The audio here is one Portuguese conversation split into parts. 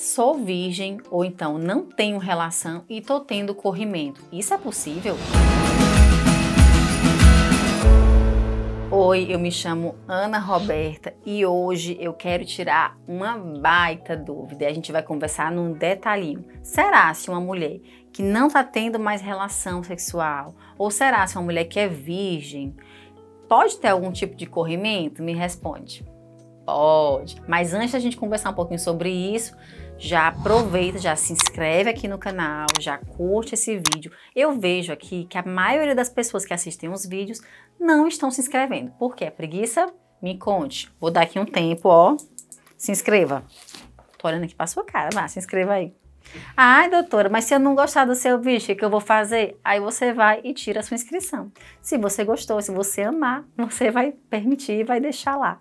sou virgem ou então não tenho relação e tô tendo corrimento. Isso é possível? Oi, eu me chamo Ana Roberta e hoje eu quero tirar uma baita dúvida. A gente vai conversar num detalhinho. Será se uma mulher que não está tendo mais relação sexual, ou será se uma mulher que é virgem, pode ter algum tipo de corrimento? Me responde. Pode. Mas antes da gente conversar um pouquinho sobre isso, já aproveita, já se inscreve aqui no canal, já curte esse vídeo. Eu vejo aqui que a maioria das pessoas que assistem os vídeos não estão se inscrevendo. Por quê? Preguiça? Me conte. Vou dar aqui um tempo, ó. Se inscreva. Tô olhando aqui pra sua cara, vá, se inscreva aí. Ai, doutora, mas se eu não gostar do seu vídeo, o que eu vou fazer? Aí você vai e tira a sua inscrição. Se você gostou, se você amar, você vai permitir e vai deixar lá.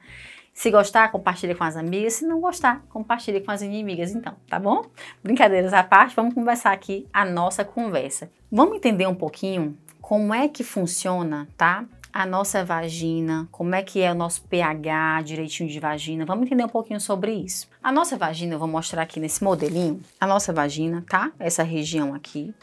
Se gostar, compartilha com as amigas. Se não gostar, compartilha com as inimigas, então, tá bom? Brincadeiras à parte, vamos conversar aqui a nossa conversa. Vamos entender um pouquinho como é que funciona, tá? A nossa vagina, como é que é o nosso pH direitinho de vagina. Vamos entender um pouquinho sobre isso. A nossa vagina, eu vou mostrar aqui nesse modelinho, a nossa vagina, tá? Essa região aqui.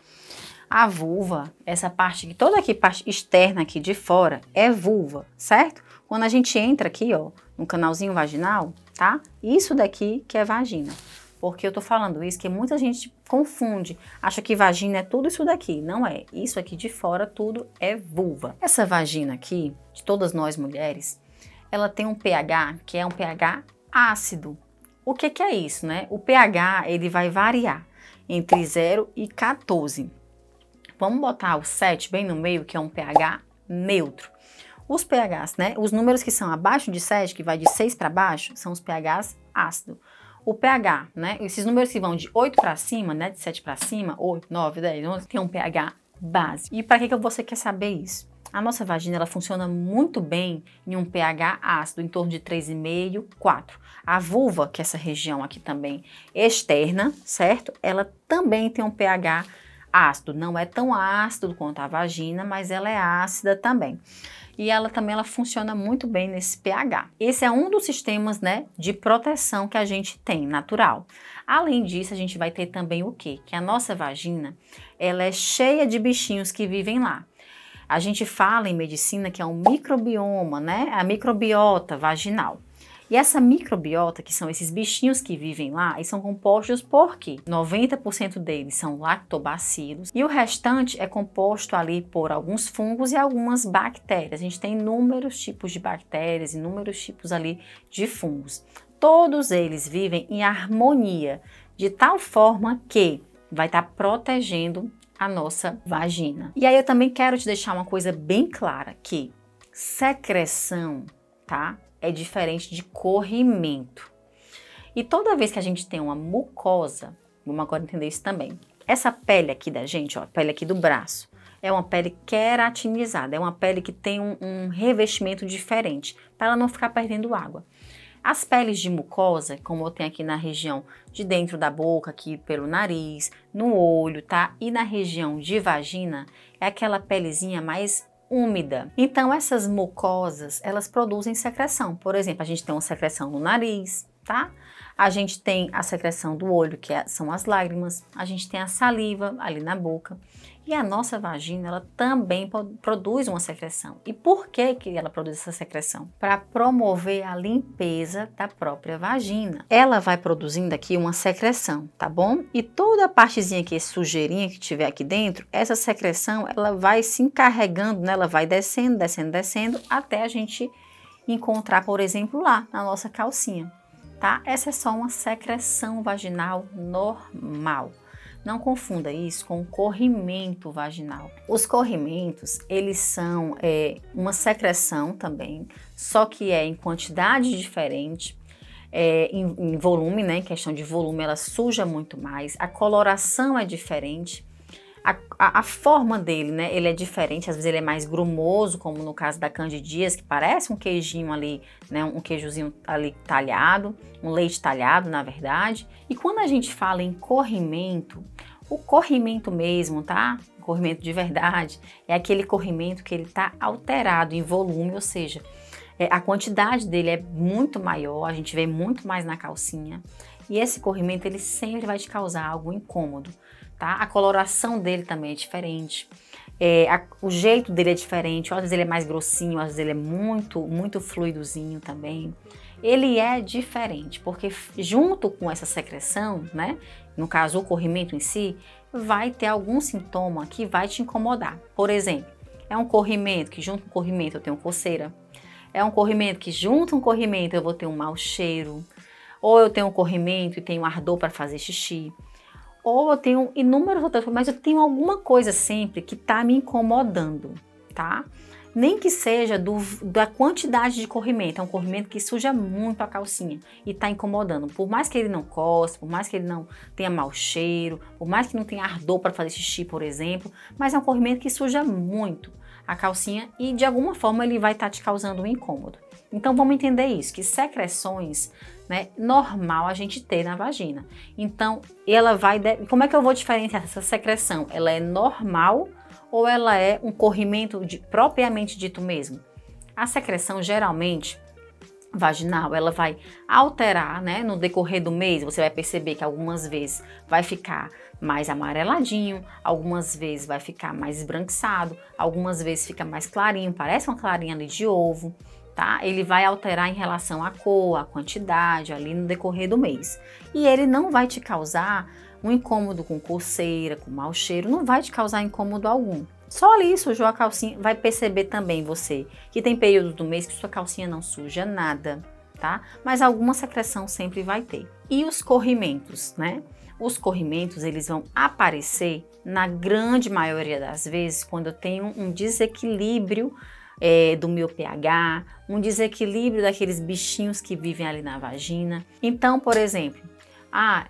A vulva, essa parte aqui, toda aqui, parte externa aqui de fora, é vulva, certo? Quando a gente entra aqui, ó, no canalzinho vaginal, tá? Isso daqui que é vagina. Porque eu tô falando isso, que muita gente confunde, acha que vagina é tudo isso daqui. Não é. Isso aqui de fora tudo é vulva. Essa vagina aqui, de todas nós mulheres, ela tem um pH que é um pH ácido. O que que é isso, né? O pH, ele vai variar entre 0 e 14. Vamos botar o 7 bem no meio, que é um pH neutro. Os pHs, né? Os números que são abaixo de 7, que vai de 6 para baixo, são os pHs ácidos. O pH, né? Esses números que vão de 8 para cima, né? De 7 para cima, 8, 9, 10, 11, tem um pH base. E para que você quer saber isso? A nossa vagina, ela funciona muito bem em um pH ácido, em torno de 3,5, 4. A vulva, que é essa região aqui também externa, certo? Ela também tem um pH ácido. Não é tão ácido quanto a vagina, mas ela é ácida também. E ela também funciona muito bem nesse pH. Esse é um dos sistemas, né, de proteção que a gente tem, natural. Além disso, a gente vai ter também o quê? Que a nossa vagina, ela é cheia de bichinhos que vivem lá. A gente fala em medicina que é um microbioma, né, a microbiota vaginal. E essa microbiota, que são esses bichinhos que vivem lá, eles são compostos por quê? 90% deles são lactobacilos e o restante é composto ali por alguns fungos e algumas bactérias. A gente tem inúmeros tipos de bactérias, inúmeros tipos ali de fungos. Todos eles vivem em harmonia, de tal forma que vai estar protegendo a nossa vagina. E aí eu também quero te deixar uma coisa bem clara, que secreção, tá? É diferente de corrimento. E toda vez que a gente tem uma mucosa, vamos agora entender isso também. Essa pele aqui da gente, ó, a pele aqui do braço, é uma pele queratinizada, é uma pele que tem um revestimento diferente, para ela não ficar perdendo água. As peles de mucosa, como eu tenho aqui na região de dentro da boca, aqui pelo nariz, no olho, tá? E na região de vagina, é aquela pelezinha mais úmida. Então essas mucosas, elas produzem secreção. Por exemplo, a gente tem uma secreção no nariz, tá? A gente tem a secreção do olho, que são as lágrimas. A gente tem a saliva ali na boca. E a nossa vagina, ela também produz uma secreção. E por que que ela produz essa secreção? Para promover a limpeza da própria vagina. Ela vai produzindo aqui uma secreção, tá bom? E toda a partezinha aqui, sujeirinha que tiver aqui dentro, essa secreção, ela vai se encarregando, né? Ela vai descendo, descendo, descendo, até a gente encontrar, por exemplo, lá na nossa calcinha, tá? Essa é só uma secreção vaginal normal. Não confunda isso com corrimento vaginal. Os corrimentos, eles são uma secreção também, só que é em quantidade diferente, em volume, né? Em questão de volume, ela suja muito mais. A coloração é diferente. A forma dele, né, ele é diferente, às vezes ele é mais grumoso, como no caso da candidíase, que parece um queijinho ali, né, um queijozinho ali talhado, um leite talhado, na verdade. E quando a gente fala em corrimento, o corrimento mesmo, tá? O corrimento de verdade, é aquele corrimento que ele tá alterado em volume, ou seja, a quantidade dele é muito maior, a gente vê muito mais na calcinha. E esse corrimento, ele sempre vai te causar algo incômodo, tá? A coloração dele também é diferente. O jeito dele é diferente, às vezes ele é mais grossinho, às vezes ele é muito fluidozinho também. Ele é diferente, porque junto com essa secreção, né, no caso o corrimento em si, vai ter algum sintoma que vai te incomodar. Por exemplo, é um corrimento que junto com o corrimento eu tenho coceira, é um corrimento que junto com o corrimento eu vou ter um mau cheiro, ou eu tenho um corrimento e tenho ardor para fazer xixi, ou eu tenho inúmeras outras coisas, mas eu tenho alguma coisa sempre que tá me incomodando, tá? Nem que seja da quantidade de corrimento, é um corrimento que suja muito a calcinha e tá incomodando. Por mais que ele não coste, por mais que ele não tenha mau cheiro, por mais que não tenha ardor para fazer xixi, por exemplo, mas é um corrimento que suja muito a calcinha e de alguma forma ele vai estar te causando um incômodo. Então vamos entender isso, que secreções, né, normal a gente ter na vagina. Então ela vai, como é que eu vou diferenciar essa secreção? Ela é normal ou ela é um corrimento propriamente dito mesmo? A secreção geralmente vaginal, ela vai alterar, né, no decorrer do mês. Você vai perceber que algumas vezes vai ficar mais amareladinho, algumas vezes vai ficar mais esbranquiçado, algumas vezes fica mais clarinho, parece uma clarinha ali de ovo, tá? Ele vai alterar em relação à cor, à quantidade ali no decorrer do mês. E ele não vai te causar um incômodo com coceira, com mau cheiro, não vai te causar incômodo algum. Só ali sujou a calcinha, vai perceber também você que tem períodos do mês que sua calcinha não suja nada, tá? Mas alguma secreção sempre vai ter. E os corrimentos, né? Os corrimentos, eles vão aparecer na grande maioria das vezes quando eu tenho um desequilíbrio do meu pH, um desequilíbrio daqueles bichinhos que vivem ali na vagina. Então, por exemplo,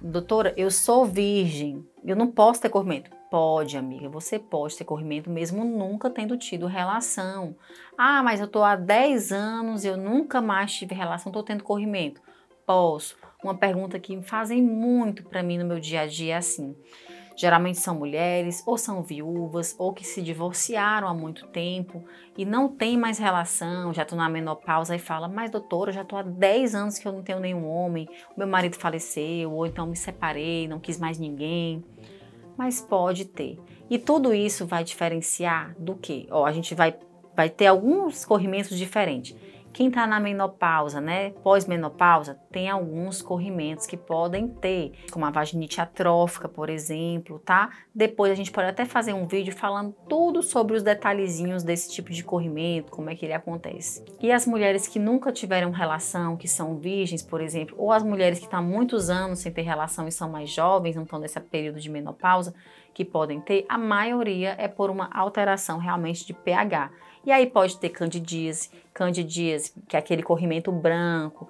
doutora, eu sou virgem, eu não posso ter corrimento. Pode, amiga, você pode ter corrimento mesmo nunca tendo tido relação. Mas eu tô há 10 anos e eu nunca mais tive relação, tô tendo corrimento. Posso. Uma pergunta que me fazem muito para mim no meu dia a dia é assim. Geralmente são mulheres ou são viúvas ou que se divorciaram há muito tempo e não tem mais relação, já estão na menopausa e fala, mas doutora, já estou há 10 anos que eu não tenho nenhum homem, o meu marido faleceu ou então me separei, não quis mais ninguém. Mas pode ter. E tudo isso vai diferenciar do quê? A gente vai ter alguns corrimentos diferentes. Quem está na menopausa, né, pós-menopausa, tem alguns corrimentos que podem ter, como a vaginite atrófica, por exemplo, tá? Depois a gente pode até fazer um vídeo falando tudo sobre os detalhezinhos desse tipo de corrimento, como é que ele acontece. E as mulheres que nunca tiveram relação, que são virgens, por exemplo, ou as mulheres que estão há muitos anos sem ter relação e são mais jovens, não estão nesse período de menopausa, que podem ter, a maioria é por uma alteração realmente de pH. E aí pode ter candidíase, que é aquele corrimento branco,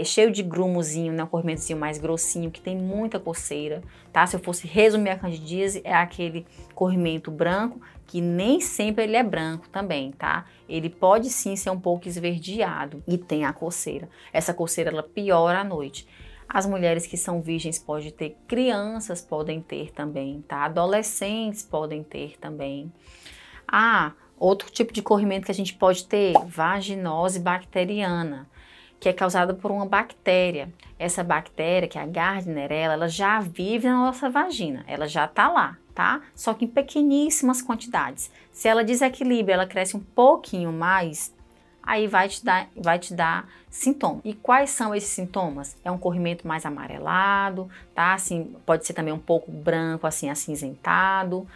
cheio de grumozinho, né? Um corrimentozinho mais grossinho, que tem muita coceira, tá? Se eu fosse resumir a candidíase, é aquele corrimento branco, que nem sempre ele é branco também, tá? Ele pode sim ser um pouco esverdeado e tem a coceira. Essa coceira, ela piora à noite. As mulheres que são virgens podem ter, crianças podem ter também, tá? Adolescentes podem ter também. Outro tipo de corrimento que a gente pode ter, vaginose bacteriana, que é causada por uma bactéria. Essa bactéria, que é a Gardnerella, ela já vive na nossa vagina, ela já tá lá, tá? Só que em pequeníssimas quantidades. Se ela desequilibra, ela cresce um pouquinho mais, aí vai te dar sintomas. E quais são esses sintomas? É um corrimento mais amarelado, tá? Assim, pode ser também um pouco branco, assim, acinzentado.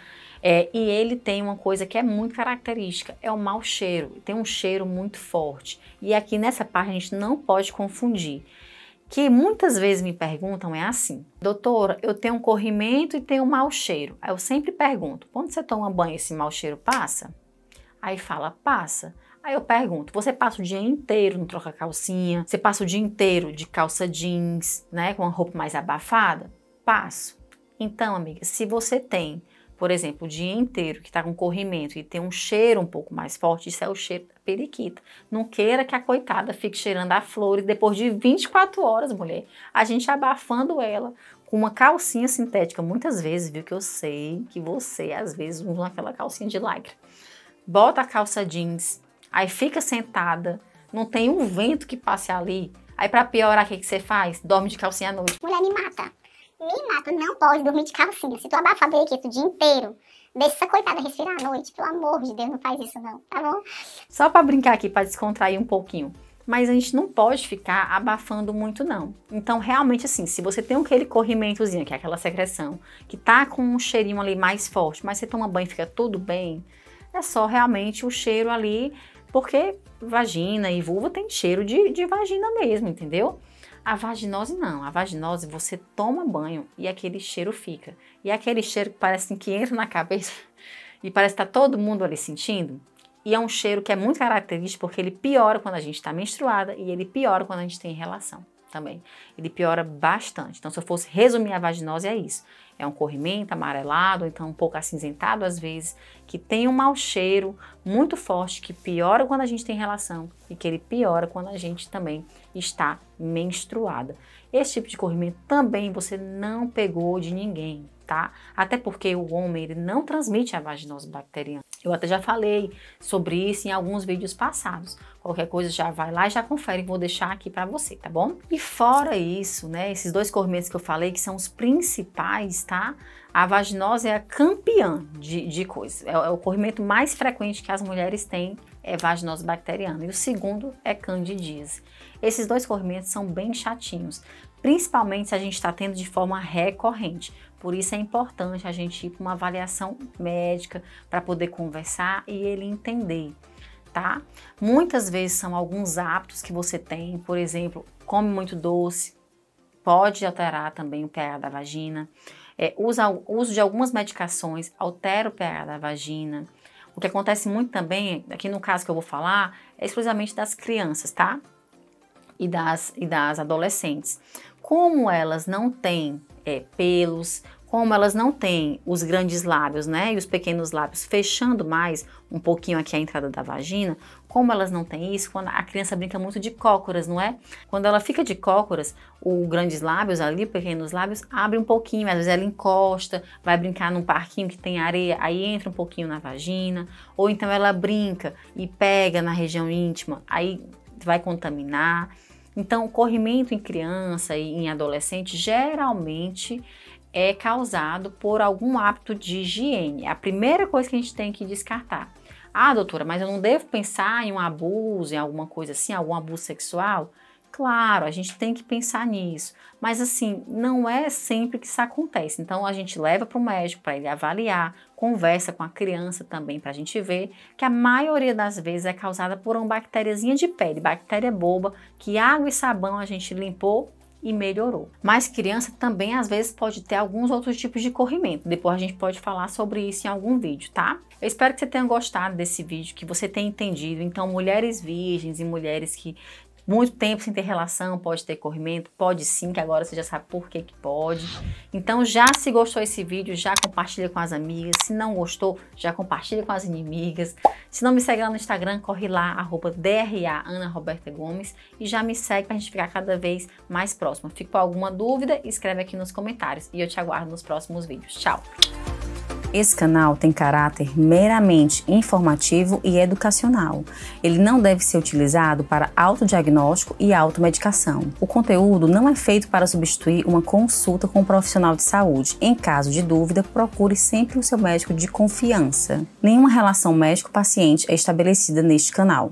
E ele tem uma coisa que é muito característica, é o mau cheiro, tem um cheiro muito forte. E aqui nessa parte a gente não pode confundir, que muitas vezes me perguntam é assim, doutora, eu tenho um corrimento e tenho um mau cheiro. Aí eu sempre pergunto, quando você toma banho esse mau cheiro passa? Aí fala, passa. Aí eu pergunto, você passa o dia inteiro não troca calcinha? Você passa o dia inteiro de calça jeans, né, com uma roupa mais abafada? Passo. Então, amiga, se você tem, por exemplo, o dia inteiro que está com corrimento e tem um cheiro um pouco mais forte, isso é o cheiro da periquita. Não queira que a coitada fique cheirando a flores depois de 24 horas, mulher. A gente abafando ela com uma calcinha sintética, muitas vezes, viu, que eu sei que você, às vezes, usa aquela calcinha de lycra. Bota a calça jeans, aí fica sentada, não tem um vento que passe ali, Aí pra piorar, o que você faz? Dorme de calcinha à noite. Mulher, me mata. Me mata. Não pode dormir de calcinha. Se tu abafar bem aqui o dia inteiro, deixa essa coitada respirar à noite. Pelo amor de Deus, não faz isso não, tá bom? Só pra brincar aqui, pra descontrair um pouquinho. Mas a gente não pode ficar abafando muito, não. Então, realmente, assim, se você tem aquele corrimentozinho, que é aquela secreção, que tá com um cheirinho ali mais forte, mas você toma banho e fica tudo bem, é só realmente o cheiro ali, porque vagina e vulva tem cheiro de vagina mesmo, entendeu? A vaginose não. A vaginose, você toma banho e aquele cheiro fica. E aquele cheiro que parece que entra na cabeça e parece que tá todo mundo ali sentindo. E é um cheiro que é muito característico porque ele piora quando a gente está menstruada e ele piora quando a gente tem relação também. Ele piora bastante. Então, se eu fosse resumir a vaginose, é isso. É um corrimento amarelado, então um pouco acinzentado às vezes, que tem um mau cheiro muito forte, que piora quando a gente tem relação e que ele piora quando a gente também está menstruada. Esse tipo de corrimento também você não pegou de ninguém, tá? Até porque o homem, ele não transmite a vaginose bacteriana. Eu até já falei sobre isso em alguns vídeos passados. Qualquer coisa já vai lá e já confere, vou deixar aqui pra você, tá bom? E fora isso, né, esses dois corrimentos que eu falei, que são os principais, tá? A vaginose é a campeã de coisas. É o corrimento mais frequente que as mulheres têm, é vaginose bacteriana. E o segundo é candidíase. Esses dois corrimentos são bem chatinhos, principalmente se a gente está tendo de forma recorrente. Por isso é importante a gente ir para uma avaliação médica para poder conversar e ele entender, tá? Muitas vezes são alguns hábitos que você tem, por exemplo, come muito doce, pode alterar também o pH da vagina. Uso de algumas medicações altera o pH da vagina. O que acontece muito também, aqui no caso que eu vou falar, é exclusivamente das crianças, tá? E das adolescentes. Como elas não têm pelos, como elas não têm os grandes lábios, né, e os pequenos lábios fechando mais um pouquinho aqui a entrada da vagina, como elas não têm isso, quando a criança brinca muito de cócoras, não é? Quando ela fica de cócoras, os grandes lábios ali, pequenos lábios, abre um pouquinho, às vezes ela encosta, vai brincar num parquinho que tem areia, aí entra um pouquinho na vagina, ou então ela brinca e pega na região íntima, aí vai contaminar. Então, o corrimento em criança e em adolescente geralmente é causado por algum hábito de higiene. É a primeira coisa que a gente tem que descartar. Ah, doutora, mas eu não devo pensar em um abuso, em alguma coisa assim, algum abuso sexual? Claro, a gente tem que pensar nisso, mas assim, não é sempre que isso acontece. Então a gente leva para o médico para ele avaliar, conversa com a criança também para a gente ver que a maioria das vezes é causada por uma bactériazinha de pele, bactéria boba, que água e sabão a gente limpou e melhorou. Mas criança também às vezes pode ter alguns outros tipos de corrimento. Depois a gente pode falar sobre isso em algum vídeo, tá? Eu espero que você tenha gostado desse vídeo, que você tenha entendido. Então, mulheres virgens e mulheres que muito tempo sem ter relação, pode ter corrimento? Pode sim, que agora você já sabe por que pode. Então já se gostou desse vídeo, já compartilha com as amigas. Se não gostou, já compartilha com as inimigas. Se não me segue lá no Instagram, corre lá, @DRA Ana Roberta Gomes, e já me segue pra gente ficar cada vez mais próxima. Fica com alguma dúvida, escreve aqui nos comentários e eu te aguardo nos próximos vídeos. Tchau! Esse canal tem caráter meramente informativo e educacional. Ele não deve ser utilizado para autodiagnóstico e automedicação. O conteúdo não é feito para substituir uma consulta com um profissional de saúde. Em caso de dúvida, procure sempre o seu médico de confiança. Nenhuma relação médico-paciente é estabelecida neste canal.